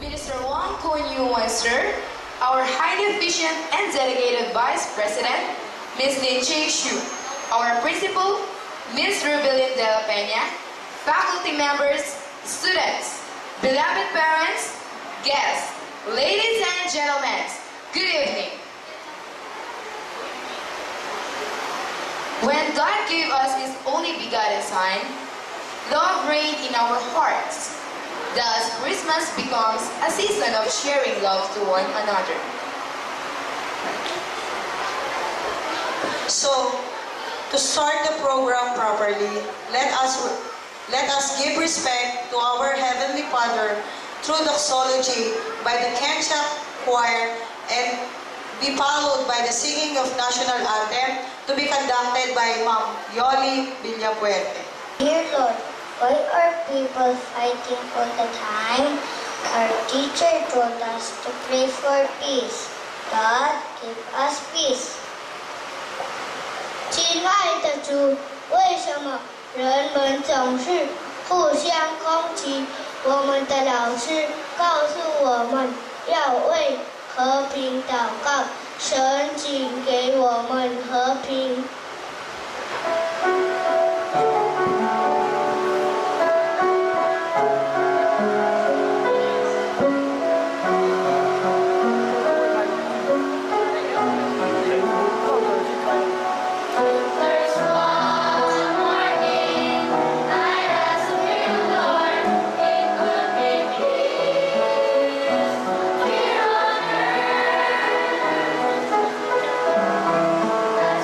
Minister Wang Kun-yu-Won, our highly efficient and dedicated Vice President, Ms. Lin Ching-Shu, our Principal, Ms. Rubilin de la Peña, faculty members, students, beloved parents, guests, ladies and gentlemen, good evening. When God gave us His only begotten Son, love reigned in our hearts. Thus, Christmas becomes a season of sharing love to one another. So, to start the program properly, let us give respect to our Heavenly Father through doxology by the Kenchak Choir and be followed by the singing of National Anthem to be conducted by Ma'am Yoli Villapuerte. Dear Lord, why are people fighting all the time? Our teacher told us to pray for peace. God, give us peace. 亲爱的主，为什么人们总是互相攻击？我们的老师告诉我们要为和平祷告，神请给我们和平。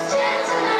Gentlemen.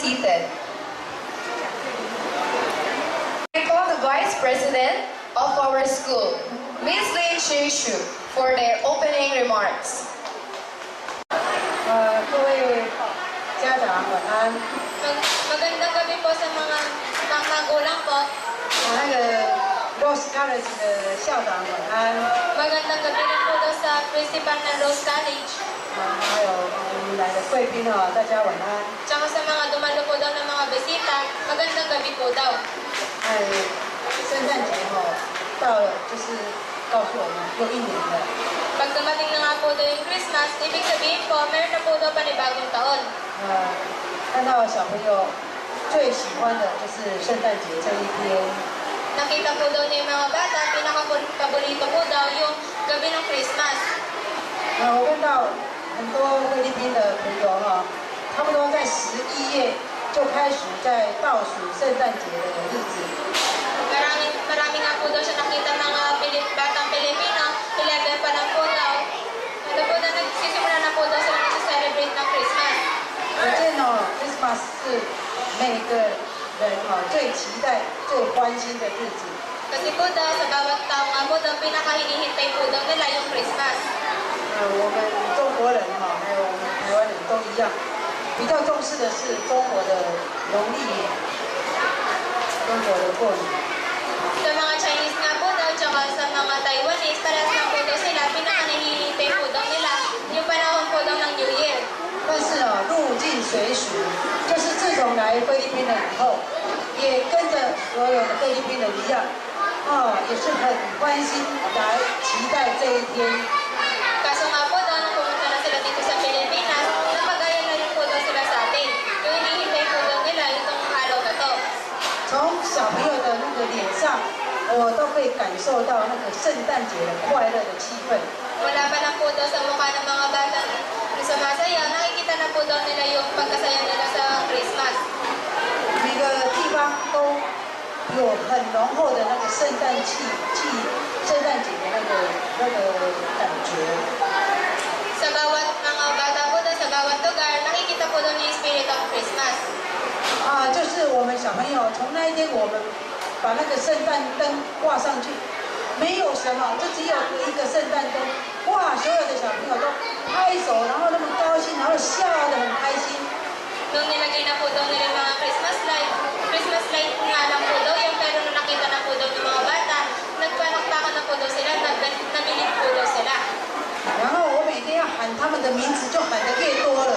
seated. I call the Vice President of our school, Ms. Lin Cheishu, for their opening remarks. 各位家长晚安。 Magandang gabi po sa mga magulang po. 那个 Rose College 的校长晚安。 Magandang gabi rin po daw sa principal ng Rose College. 还有我们来的贵宾啊，大家晚安。 Tsaka sa mga dumalo po daw ng mga bisita, magandang gabi po daw. 圣诞节到了，就是告诉我们又一年了。 Pag dumating na nga po daw yung Christmas, ibig sabihin po, meron na po daw panibagong taon. 看到小朋友最喜欢的就是圣诞节这一天。 Nakita po daw niya yung mga bata, pinaka-paborito po daw yung gabi ng Christmas. 我看到很多菲律宾的朋友他们都在11月就开始在倒数圣诞节的日子。 Marami nga po daw siya nakita mga batang Pilipino, 11 pa lang po daw. Ito po na nagsisimula na po daw sila nag-celebrate ng Christmas. 可见Christmas 是每个人最期待、最欢欣的日子。 Kasi po daw, sa bawat tao nga po daw, pinakahinihintay po daw nila yung Christmas. 我们中国人还有我们台湾人都一样，比较重视的是中国的农历年，中国的过年。 Sa mga Chinese nga po daw, tsaka sa mga Taiwanese, parehas nga po daw sila, pinakahinihintay po daw nila yung panahon po daw ng New Year. 但是入境随俗，就是自从来菲律宾了以后，也跟着所有的菲律宾人一样，也是很欢欣来期待这一天。 Kaso nga po daw, nung pumunta na sila dito sa Pilipinas, napagayan na rin po daw sila sa atin. Yung hinihintay po daw nila itong araw na to. 从小朋友的那个脸上，我都可以感受到那个圣诞节的快乐的气氛。 Wala pa lang po daw sa mukha ng mga batang sumasayaw, nakikita na po daw nila yung pagkasaya nila sa Christmas. 每个地方都有很浓厚的那个圣诞节的那个感觉。 Sa bawat mga bata po daw, sa bawat lugar, nakikita po daw yung spirit of Christmas. 就是我们小朋友从那一天，我们把那个圣诞灯挂上去，没有什么，就只有一个圣诞灯，哇，所有的小朋友都拍手，然后那么高兴，然后笑得很开心。 Nung nilagay na po daw nila yung mga Christmas light nga lang po daw yung pero nung nakita na po daw ng mga bata, nagpanakpakan na po daw sila, nabilib po daw sila. 然后我每天要喊他们的名字，就喊得越多了。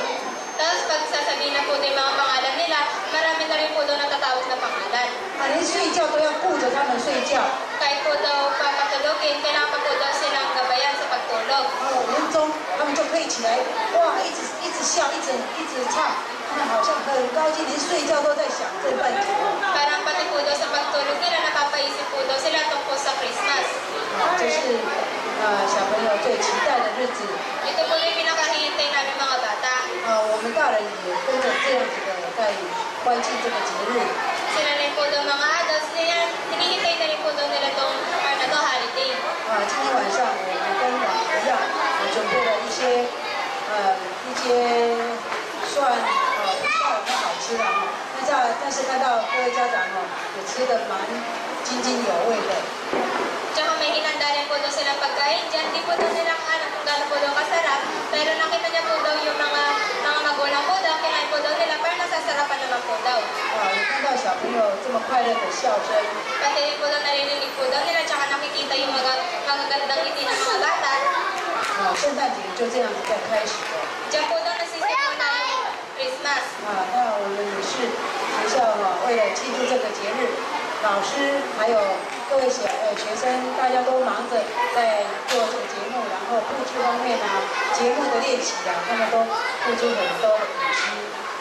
Tapos pag sasabihin na po daw yung mga pangalan nila, marami na rin po daw natatawag na pangalan. 连睡觉都要顾着他们睡觉。 Kahit po daw papatulogin, kailangan pa po daw silang gabayan sa pagtulog. 年终他们就可以起来，哇，一直笑，一直唱，他们好像很高兴，连睡觉都在想圣诞节。 Parang pati po daw sa pagtulog nila, napapaisip po daw sila tungkol sa Christmas. 这是小朋友最期待的日子。 Ito po yung pinakahihintay namin mga bata. 我们大人也跟着这样子的在欢庆这个节日。 Sila rin po daw mga adults, hinihintay na rin po daw nila itong holiday. 今天晚上我们跟往常一样，准备了一些算不知道有没有好吃的但是看到各位家长也吃得蛮津津有味的。 Tsaka may hinanda rin po daw silang pagkain dyan. Di po daw nila alam kung gano'n po daw kasarap. Pero nakita niya po daw yung mga magulang po daw. Kinain po daw nila para nasasarapan naman po daw. 也看到小朋友这么快乐的笑声。 Pati rin po daw naririnig po daw nila. Tsaka nakikita yung mga gandang ngiti ng mga bata. 圣诞节就这样子在开始了。 Diyan po daw nasisimula yung Christmas. 那我们也是学校为了庆祝这个节日，老师还有各位学生，大家都忙着在做这个节目，然后布置方面节目的练习他们都付出很多的苦心。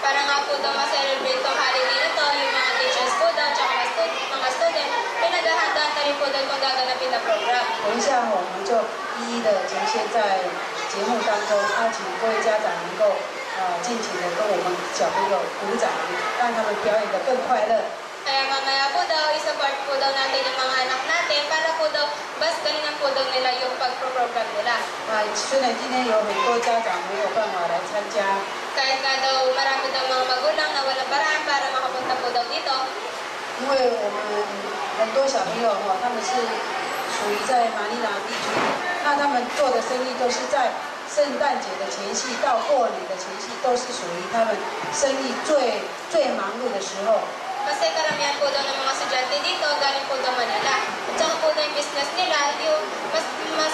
Para nga po daw ma-celebrate itong holiday na to, yung mga teachers po daw, tsaka mga student, pinaghahandaan na rin po daw itong gaganapin na program. 等一下我们就一一的呈现在节目当中，请各位家长能够尽情的跟我们小朋友鼓掌，让他们表演得更快乐。 Kaya mamaya po daw, isupport po daw natin yung mga anak natin para po daw, bas galingan po daw nila yung pag-program nila. 虽然今天有很多家长没有办法来参加， Kahit nga daw marami daw mga magulang na walang paraan 为我们很多小朋友他们是属于在马尼拉地区，那他们做的生意都是在圣诞节的前夕到过年的前夕，都是属于他们生意最忙碌的时候。 Kasi karamihan po daw ng mga estudyante dito, galing po daw Manila. At saka po daw yung business nila, yung mas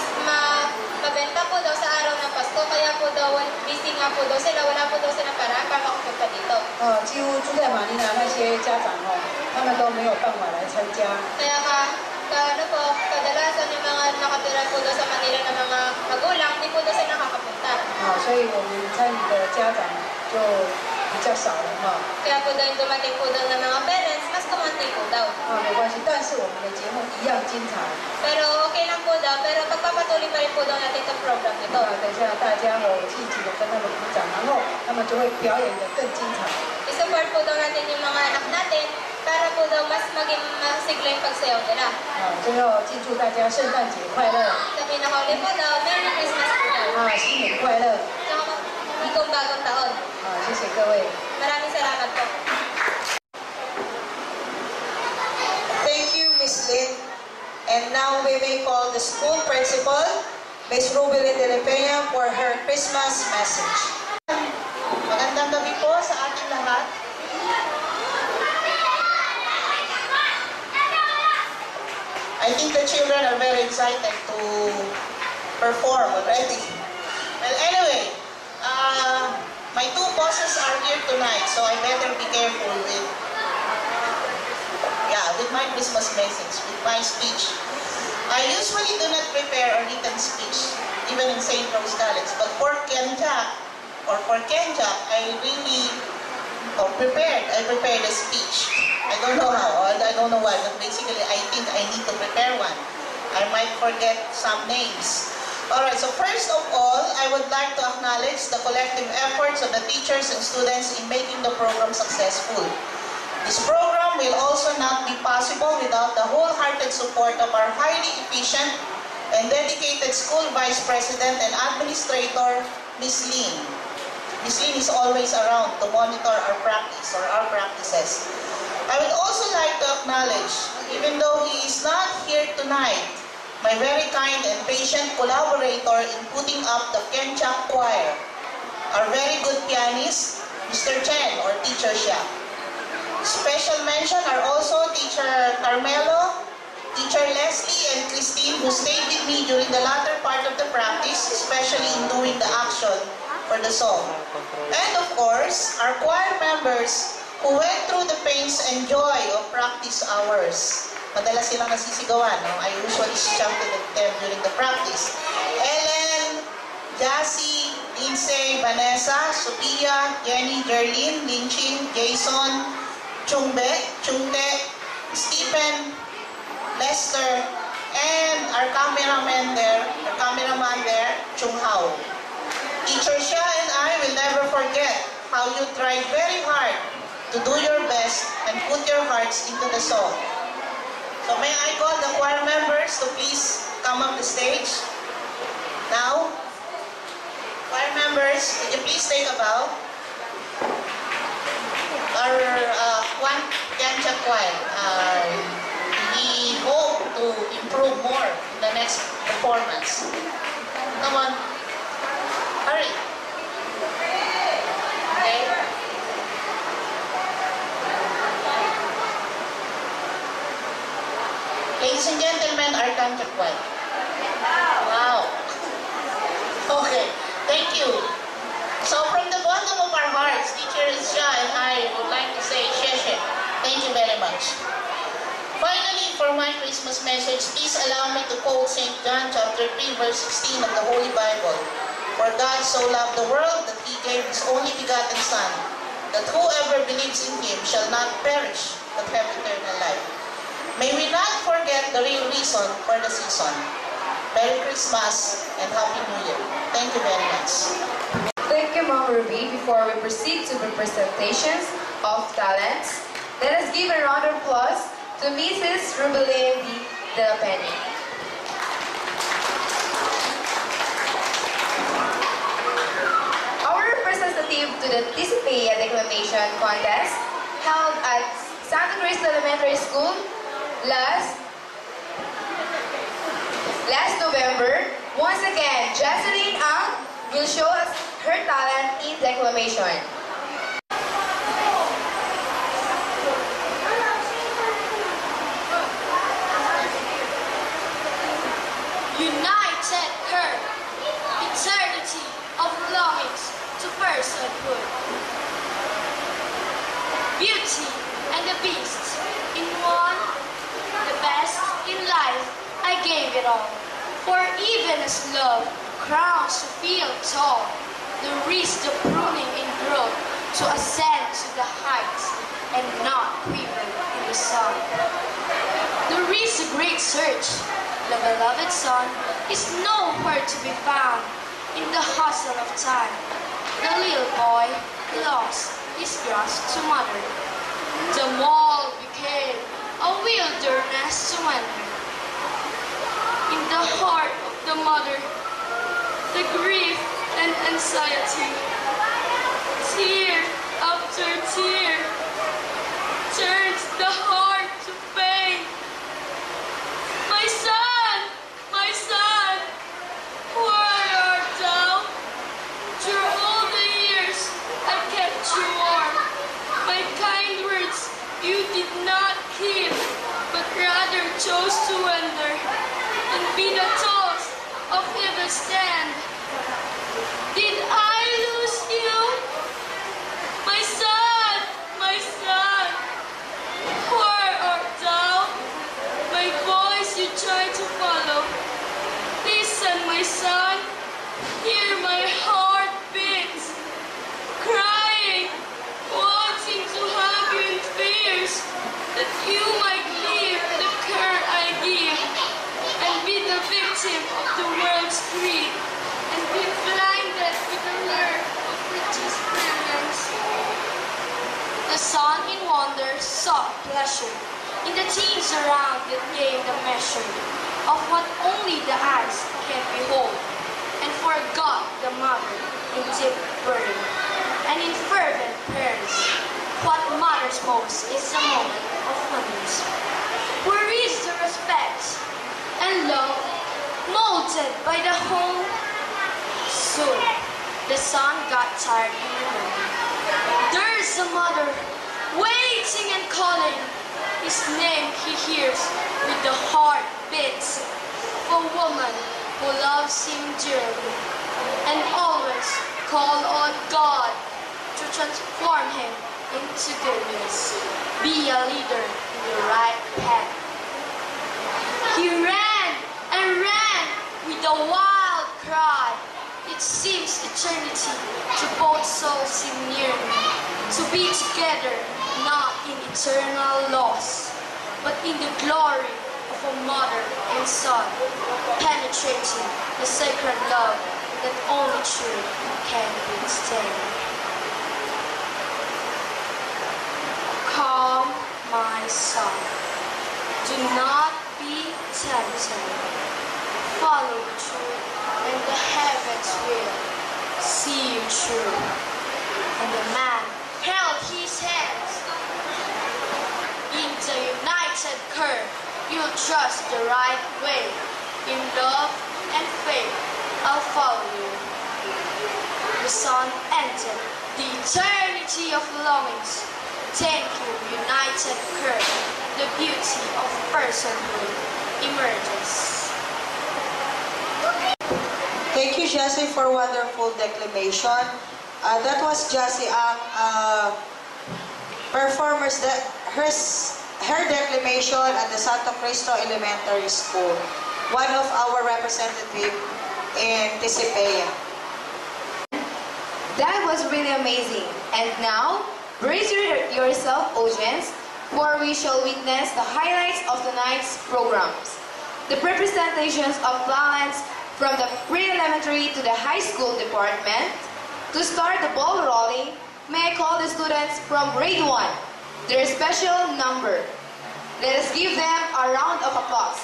mabenta po daw sa araw ng Pasko. Kaya po daw, busy nga po daw sila, wala po daw silang paraan para makapunta dito. 几乎住在马尼拉那些家长他们都没有办法来参加。 Kaya kadalasan yung mga nakatira po daw sa Manila ng mga magulang, hindi po daw sila nakakapunta. 所以我们参与的家长就比较少了Kaya po daw yung dumating po daw ng mga parents, mas kumanti po daw. 没关系，但是我们的节目一样精彩。 Pero okay lang po daw, pero pagpapatuloy pa rin po daw natin itong program nito. 等一下大家积极的跟他们鼓掌，然后他们就会表演得更精彩。 I-support po daw natin yung mga anak natin para po daw mas maging masigla yung pagsayaw nila. 最后记住大家圣诞节快乐！ Sa pinakauli po daw, Merry Christmas po daw. 新年快乐！ Tsaka itong bagong taon. 谢谢各位。 Maraming salamat po. Thank you, Miss Lynn. And now we may call the school principal, Miss Rubelin de la Peña, for her Christmas message. Magandang gabi po sa ating lahat. I think the children are very excited to perform already. Well, anyway, my two bosses are here tonight, so I better be careful with my Christmas message, with my speech. I usually do not prepare a written speech, even in St. Rose College, but for Kenjak, I really prepared. I prepared a speech. I don't know how, I don't know why, but basically I think I need to prepare one. I might forget some names. Alright, so first of all, I would like to acknowledge the collective efforts of the teachers and students in making the program successful. This program will also not be possible without the wholehearted support of our highly efficient and dedicated school vice president and administrator, Ms. Lynn. Ms. Lynn is always around to monitor our practice or our practices. I would also like to acknowledge, even though he is not here tonight, my very kind and patient collaborator in putting up the Kenchak Choir, our very good pianist, Mr. Chen or Teacher Xia. Special mention are also Teacher Carmelo, Teacher Leslie, and Christine, who stayed with me during the latter part of the practice, especially in doing the action for the song. And of course, our choir members who went through the pains and joy of practice hours. Madalas silang nasisigawan, no? I usually shouted at them during the practice. Ellen, Jassy, Lindsay, Vanessa, Sophia, Jenny, Jerlyn, Linching, Jason, Chungte, Stephen, Lester, and our cameraman there, Chung Hao. Teacher Xia and I will never forget how you tried very hard to do your best and put your hearts into the song. So may I call the choir members to please come up the stage now? Choir members, would you please take a bow? Our one Kenchak choir, we hope to improve more in the next performance. Come on, hurry. Okay. Ladies and gentlemen, our Kenchak choir. Wow. Okay, thank you. So from the bottom of our hearts, Teacher Xia and I would like to say, Sheshe, thank you very much. Finally, for my Christmas message, please allow me to quote St. John chapter 3, verse 16 of the Holy Bible. For God so loved the world that He gave His only begotten Son, that whoever believes in Him shall not perish, but have eternal life. May we not forget the real reason for the season. Merry Christmas and Happy New Year. Thank you very much. Thank you, Ma'am Ruby. Before we proceed to the presentations of talents, let us give a round of applause to Mrs. Rubelin de la Peña. Our representative to the TCPEA Declamation Contest held at Santa Cruz Elementary School last November. Once again, Jocelyn Ang will show us her talent in declamation. United curve, eternity of longings to personhood. Beauty and the beast in one, the best in life, I gave it all. For even as love crowns to feel tall, there is the pruning in growth to ascend to the heights and not quiver in the sun. There is a great search. The beloved son is nowhere to be found in the hustle of time. The little boy lost his grasp to mother. The mall became a wilderness to wander. In the heart of the mother, the grief and anxiety, tear after tear, turns the heart to pain. My son, where art thou? Through all the years I kept you warm. My kind words you did not keep, but rather chose to wonder and be the toss of every stand. Did I lose you? My son, where art thou? My voice you try to follow. Listen, my son, hear my heart beats, crying, wanting to have you in fears, that you might leave the care I give, and be the victim of the world's greed, and be blinded with the lure of riches brilliance. The son in wonder sought pleasure in the things around that gave the measure of what only the eyes can behold, and forgot the mother in deep burden and in fervent prayers. What matters most is the moment of wonders. Where is the respect and love molded by the home? Soon, the son got tired and remembered. There's a mother waiting and calling. His name he hears with the heart beats of a woman who loves him dearly and always call on God to transform him into goodness. Be a leader in the right path. He ran and ran with a wild cry. It seems eternity to both souls seem near me, to be together, not in eternal loss, but in the glory of a mother and son, penetrating the sacred love that only truth can withstand. Come, my son, do not be tempted. Follow the truth, and the heavens will see you through. And the man held his hands. In the united curve, you'll trust the right way. In love and faith, I'll follow you. The sun entered the eternity of longings. Thank you, united curve. The beauty of personhood emerges. Thank you, Jessie, for wonderful declamation. That was Jessie Ang, performers that her declamation at the Santo Cristo Elementary School, one of our representatives in Tisipea. That was really amazing. And now, brace yourself, audience, for we shall witness the highlights of tonight's programs. The representations of talents from the pre-elementary to the high school department. To start the ball rolling, may I call the students from grade 1, their special number. Let us give them a round of applause.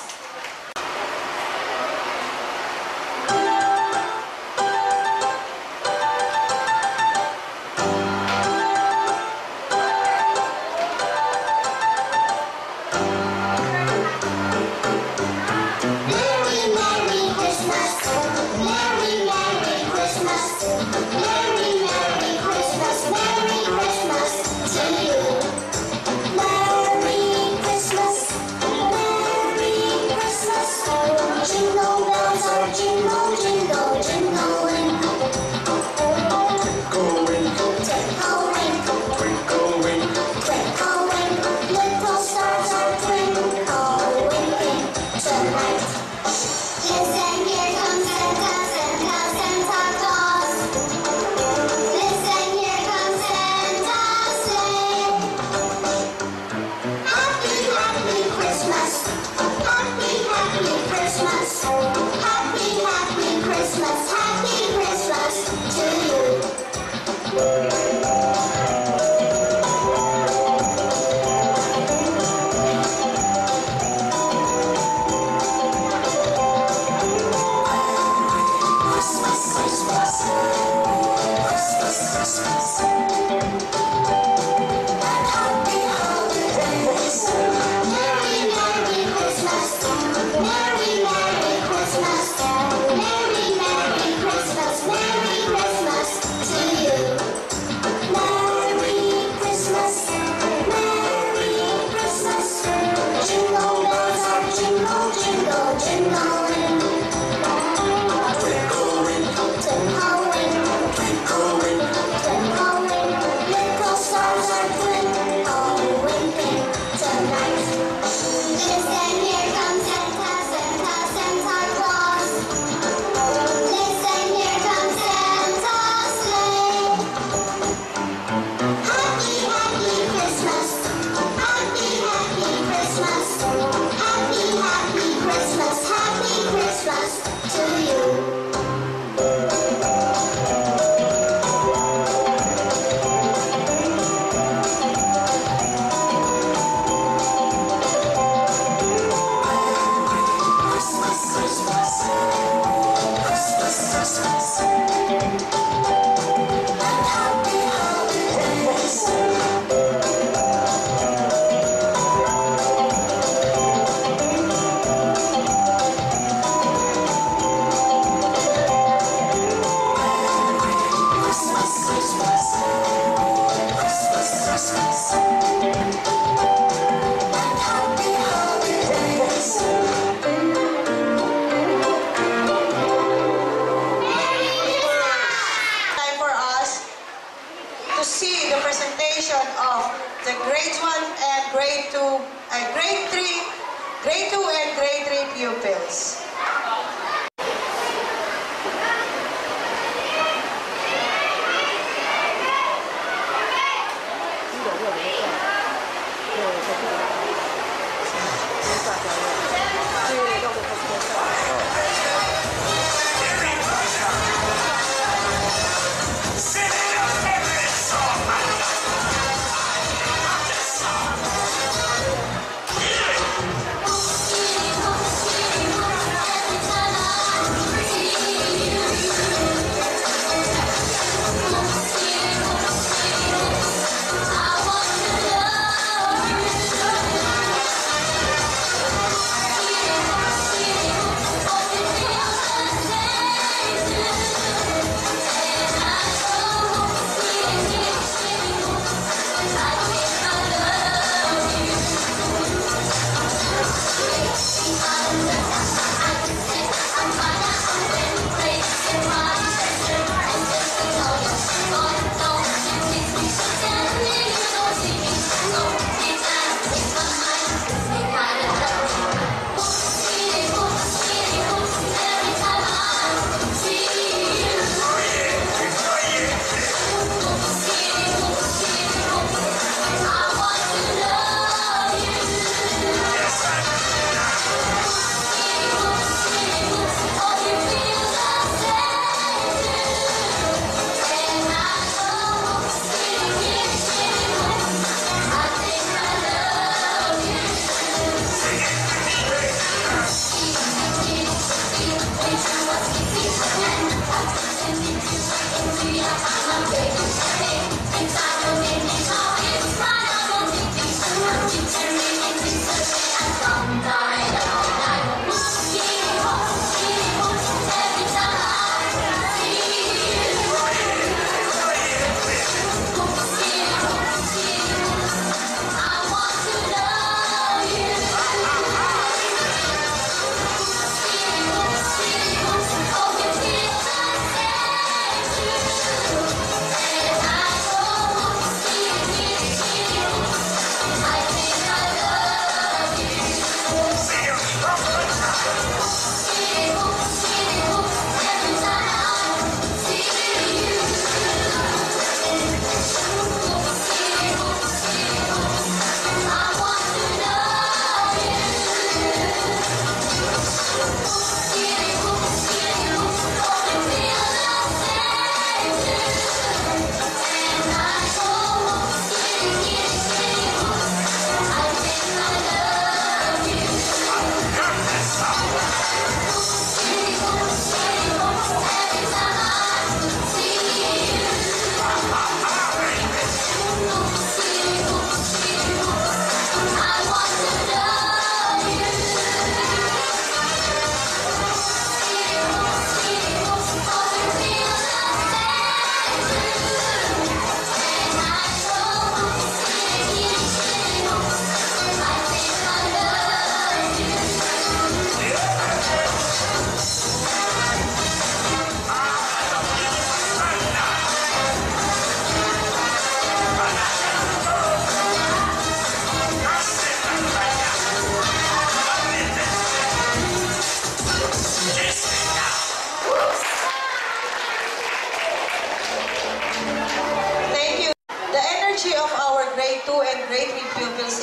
presentation of the grade 1 and grade 2, grade 2 and grade 3 pupils.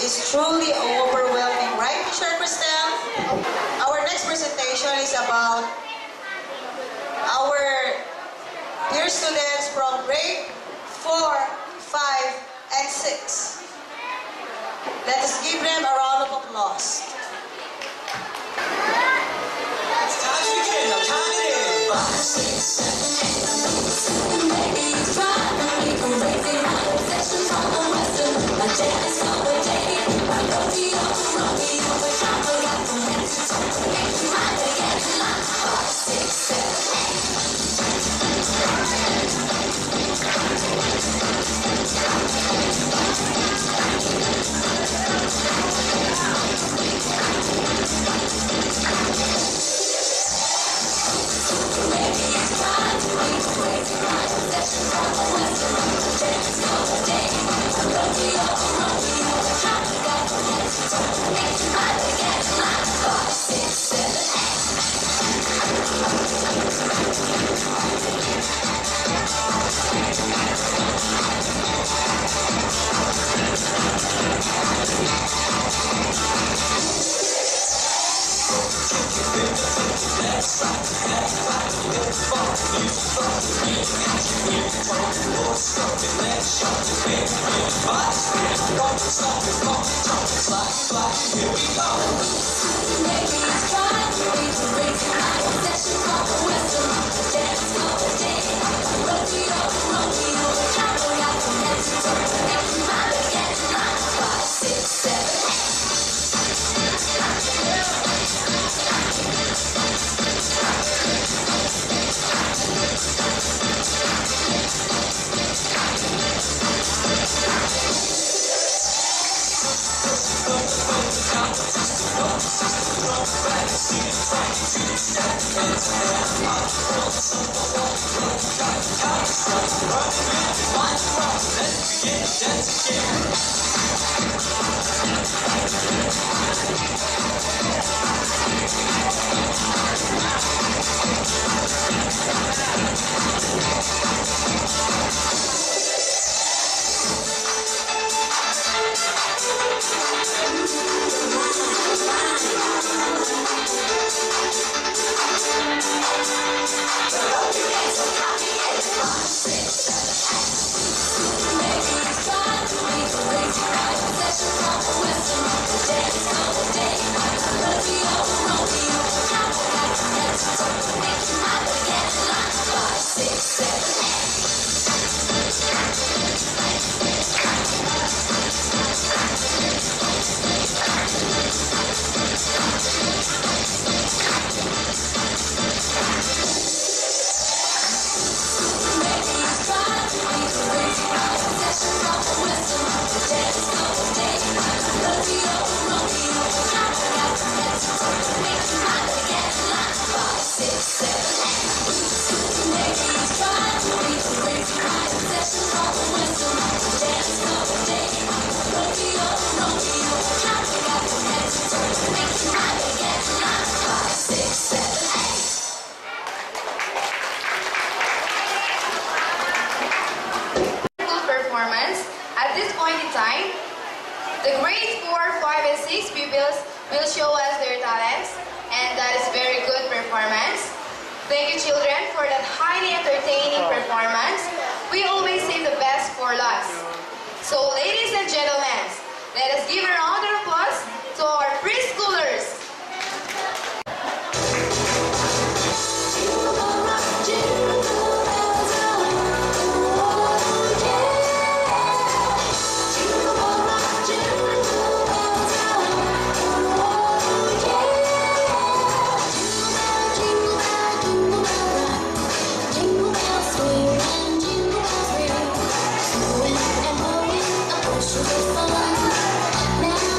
Is truly overwhelming, right, Teacher Cristel? Our next presentation is about our dear students from grade 4, 5, and 6. Let us give them a round of applause. It's time to begin. Now count it in. 5, 6, 7, 8, maybe it's right. We can raise it out of sessions on the western. My dad is always Day. Performance. At this point in time, the grades 4, 5, and 6 pupils will show us their talents, and that is very good performance. Thank you, children, for that highly entertaining performance. We always save the best for last. So, ladies and gentlemen, let us give a round of applause to our preschoolers. Now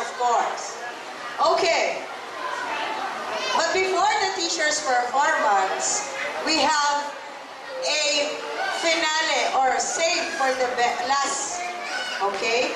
of course. Okay. But before the teacher's performance, we have a finale or save for the last. Okay?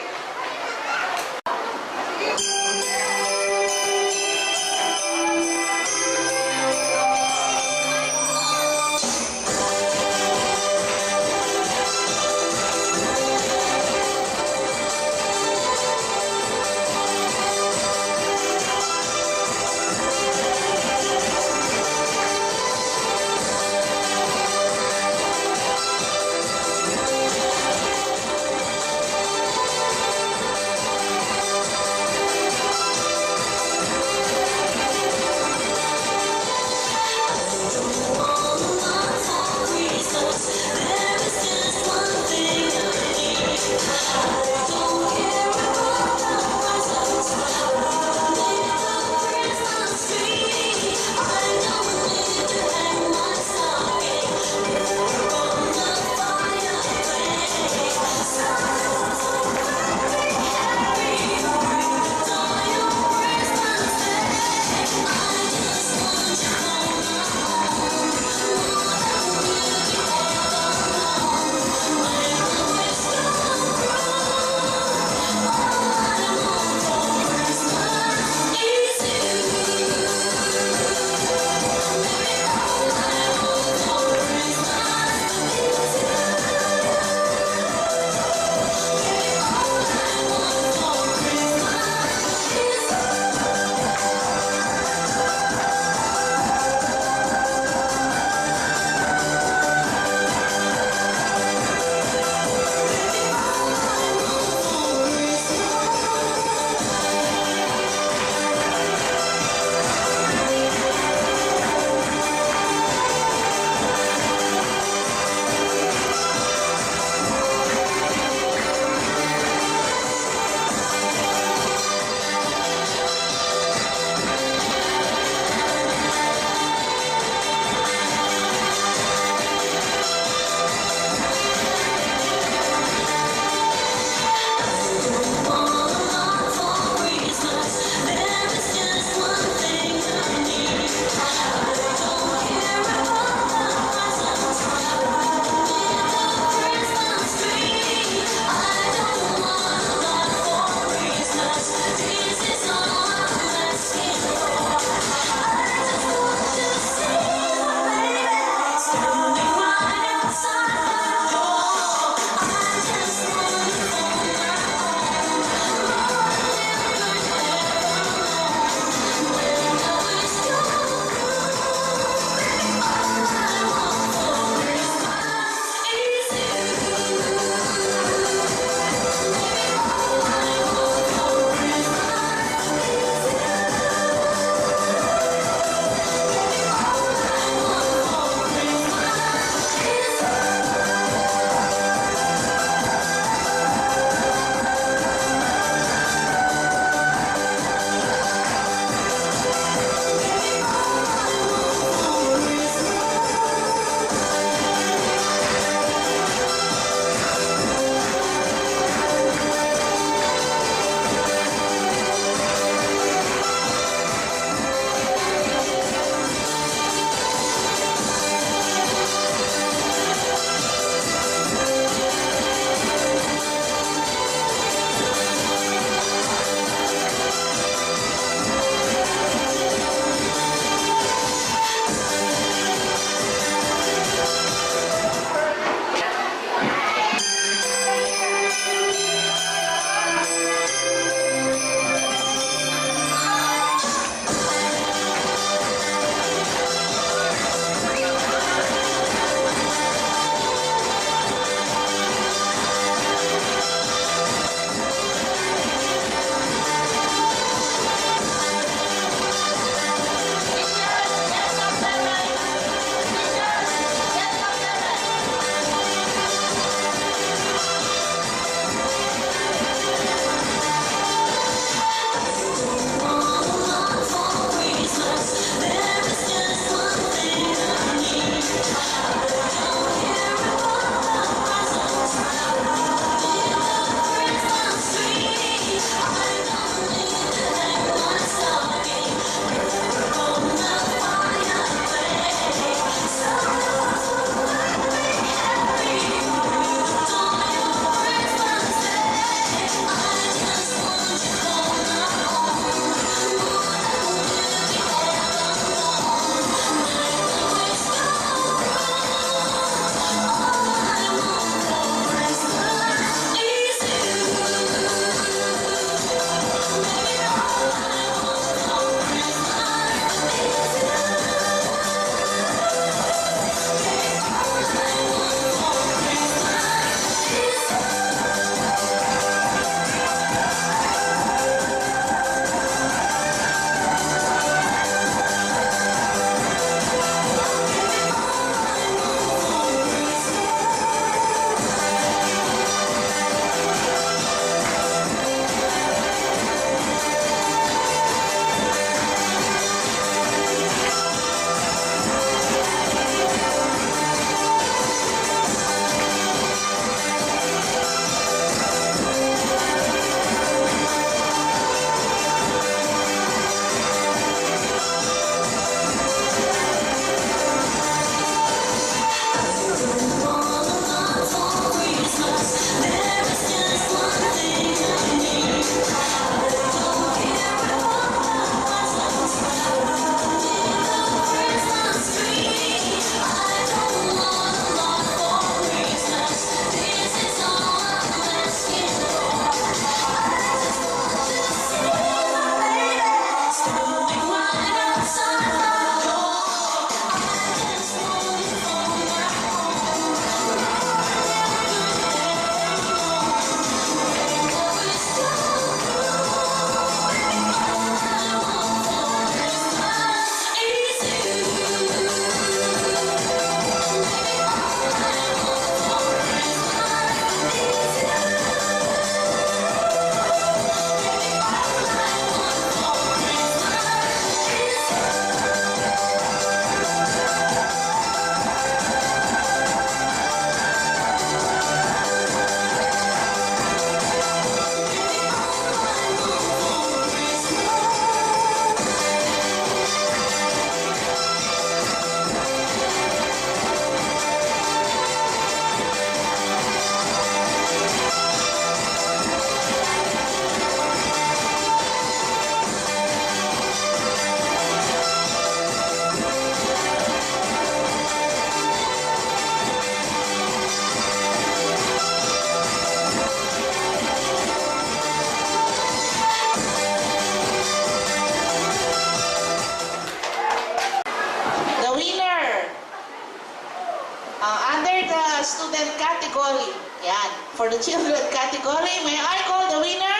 Under the student category, yan, for the children category, may I call the winner,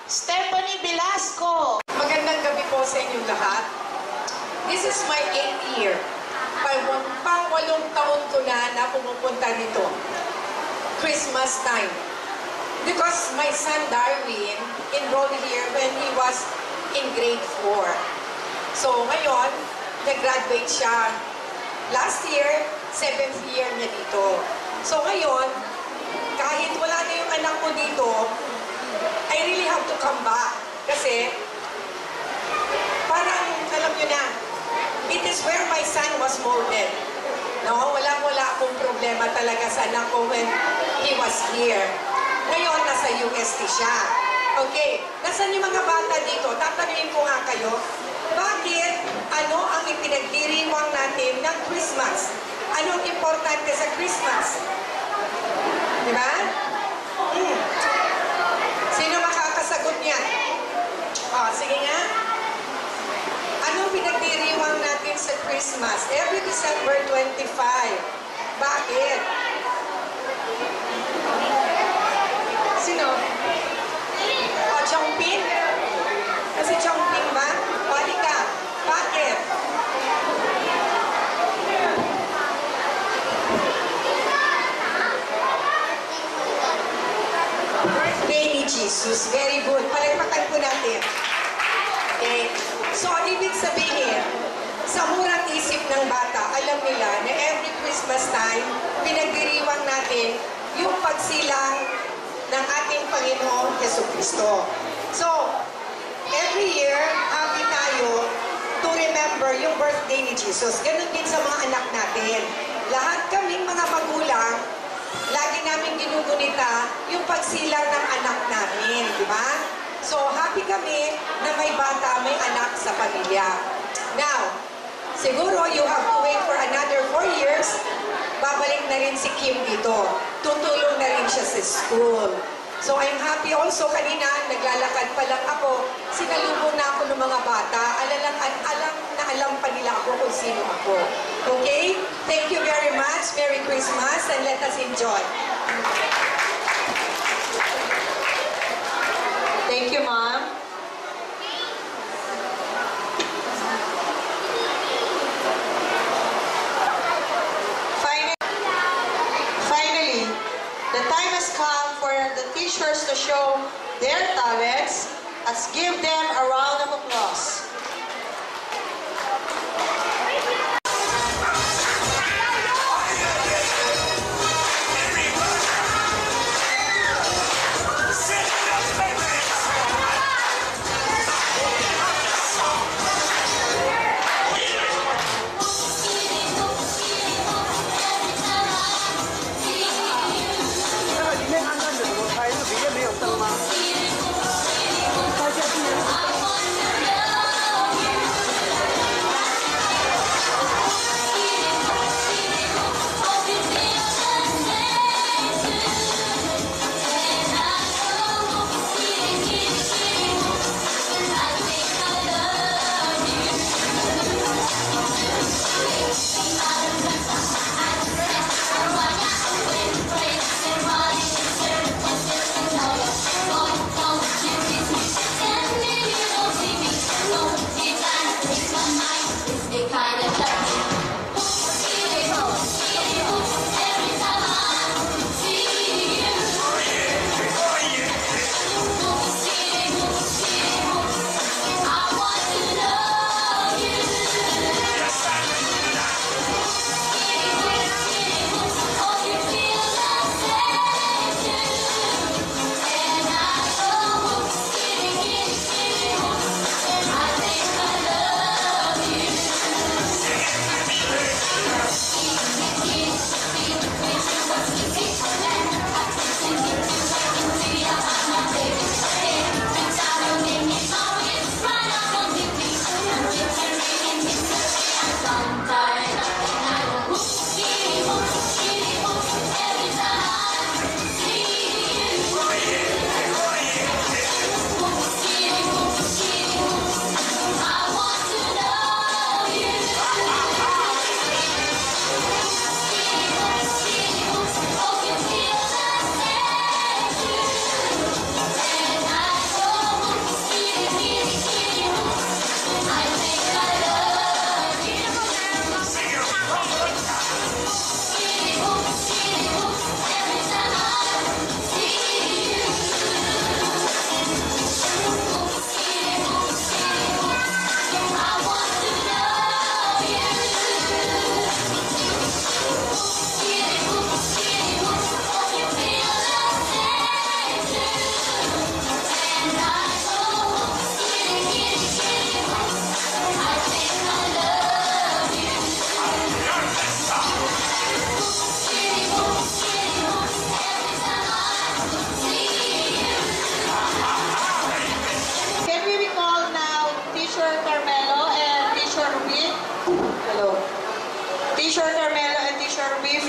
Stephanie Velasco. Magandang gabi po sa inyong lahat. This is my 8th year. Pang-8 taon ko na pumupunta nito. Christmas time. Because my son Darwin enrolled here when he was in grade 4. So ngayon, nag-graduate siya. Last year, 7th year niya dito. So ngayon, kahit wala na yung anak ko dito, I really have to come back. Kasi, parang, alam nyo na, it is where my son was molded. No? Wala akong problema talaga sa anak ko when he was here. Ngayon, nasa UST siya. Okay, nasan yung mga bata dito? Tatanungin ko nga kayo, bakit, ano ang ipinagdiriwang natin ng Christmas? Anong importante sa Christmas? Diba? Sino makakasagot niyan? Sige nga. Anong pinagdiriwang natin sa Christmas? Every December 25. Bakit? Sino? Chongping? Kasi Chongping ba? Balik ka. Bakit? Birthday ni Jesus. Very good. Palagpatan po natin. Okay. So, ibig sabihin, sa murang isip ng bata, alam nila na every Christmas time, pinagdiriwang natin yung pagsilang ng ating Panginoong Jesucristo. So, every year, happy tayo to remember yung birthday ni Jesus. Ganun din sa mga anak natin. Lahat kaming mga magulang, lagi namin ginugunita yung pagsilang ng anak namin, di ba? So, happy kami na may bata, may anak sa pamilya. Now, siguro you have to wait for another 4 years, babalik na rin si Kim dito. Tutulong na rin siya sa school. So, I'm happy also kanina, naglalakad pa lang ako, sinalubong na ako ng mga bata, alam pa nila ako kung sino ako. Okay? Thank you very much. Merry Christmas and let us enjoy. Thank you, Ma'am. Finally, the time has come for the teachers to show their talents. Let's give them a round of applause.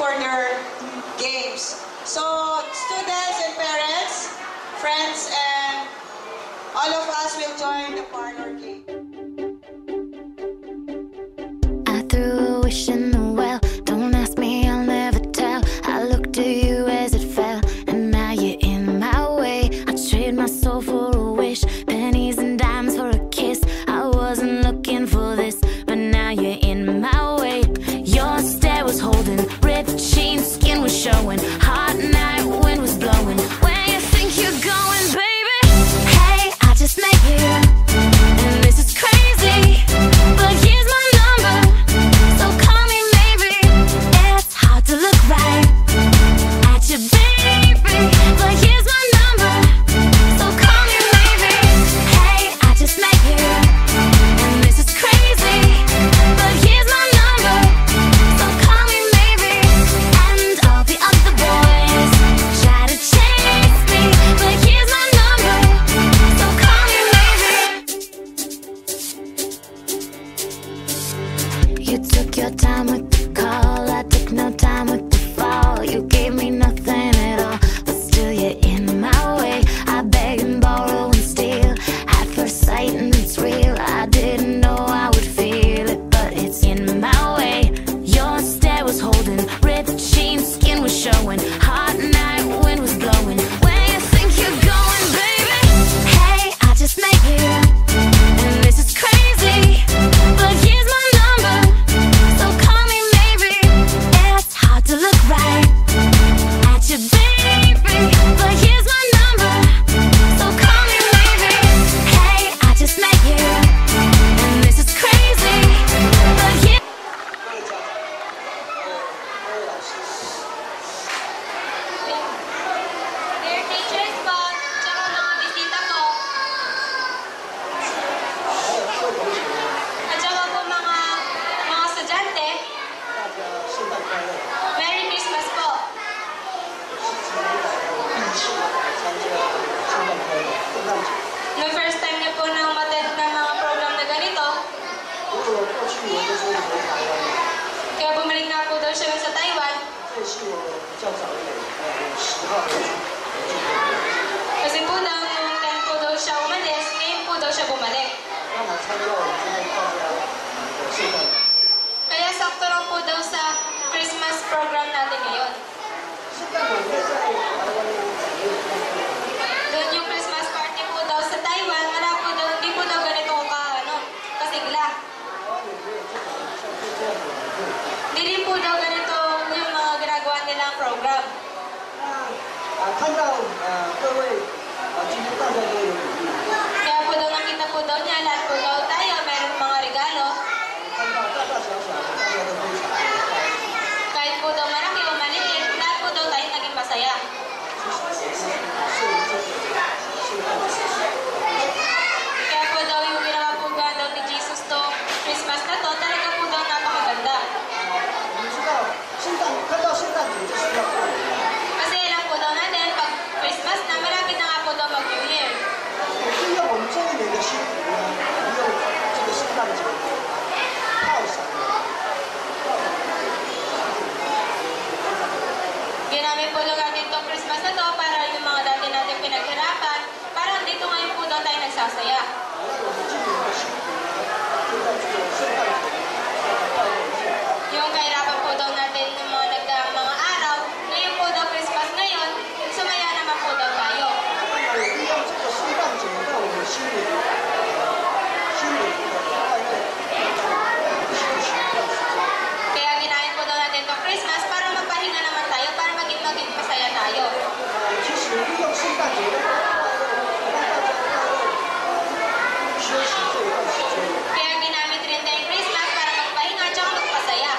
for their games. So, students and parents, friends, and all of us will join the parlor game. I threw a wish in the well. Don't ask me, I'll never tell. I looked at you as it fell, and now you're in my way. I trade my soul for a wish, pennies and dimes for a kiss. I wasn't looking for this, but now you're in my way. Your stare was holding, ripped jeans, skin was showing. Hot night, wind was blowing. Where you think you're going, baby? Hey, I just met you, and this is crazy, but here's my number, so call me maybe. It's hard to look right at you, baby, but here's my number, so call me maybe. Hey, I just met you, and this is crazy, but here's my number, so call me maybe. And all the other boys try to chase me, but here's my number, so call me maybe. You took your time with the call, I took no time with the fall. You gave me nothing at all, but still you're in my way. I beg and borrow and steal at first sight, and it's real. I didn't know I would feel it, but it's in my way. Your stare was holding, ripped jeans, skin was showing. Hot night, wind was blowing. Where you think you're going, baby? Hey, I just met you, and this is crazy, but here's my number, so call me maybe. It's hard to look right at you, baby, but here's my number, so call me maybe. Hey, I just met you, and this is crazy, but here. Dear teachers po, tsaka mga bisita po, at tsaka po mga estudyante, Merry Christmas po. Nung first time niyo po na umattend ng mga program na ganito, kaya bumalik nga po daw siya sa Taiwan, kasi po daw nung 10 po daw siya umalis, ngayon po daw siya bumalik. Kaya sakto lang po daw sa Christmas program natin ngayon. Doon yung Christmas party po daw sa Taiwan, wala po daw, hindi po daw ganito kasigla. Hindi rin po daw ganito yung mga ginagawa nilang program. Kaya po daw nakita po daw niya, lahat po daw tayo, meron mga regalo. Kahit po daw malaki o maliit, lahat po daw tayo naging masaya. Kaya po daw yung ginawa po daw ni Jesus to Christmas na to, talaga po daw napakaganda. Kasi alam po daw natin, pag Christmas na, malapit na nga po daw mag-New Year. Ginamit po daw natin itong Christmas na to para yung mga dati natin pinaghirapan, parang dito ngayon po daw tayo nagsasaya. Yung kahirapan po daw natin yung mga nagdaang mga araw, ngayon po daw Christmas ngayon, sumaya naman po daw tayo. Kaya ginamit po daw natin itong Christmas para magpahinga naman tayo, para maging masaya tayo. Kaya ginamit rin tayong Christmas para magpahinga at saka magpasaya.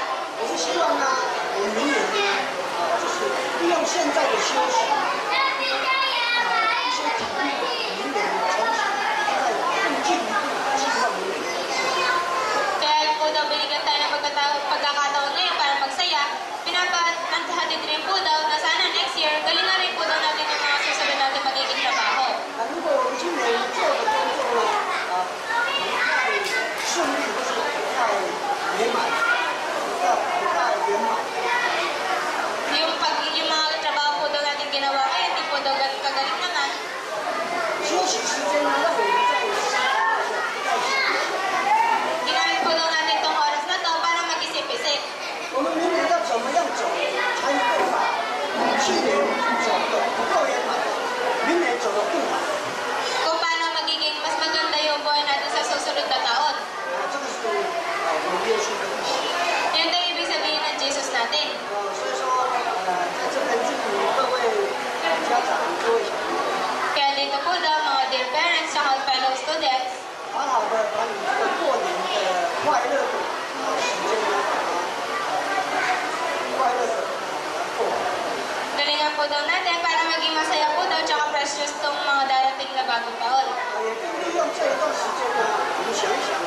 Kaya po daw binigyan tayo ng pagkakataon ngayon para magsaya. Pinapahatid rin po daw na sana next year, galingan rin po daw natin yung mga susunod natin magiging trabaho. 家长、各位小朋友， Kaya dito po daw mga dear parents at fellow students, 好好的把你这个过年的快乐的时间呢，快乐的过完。 galingan po daw natin para maging masaya po daw tsaka precious tong mga darating na bagong taon. 也可以利用这一段时间呢，我们想一想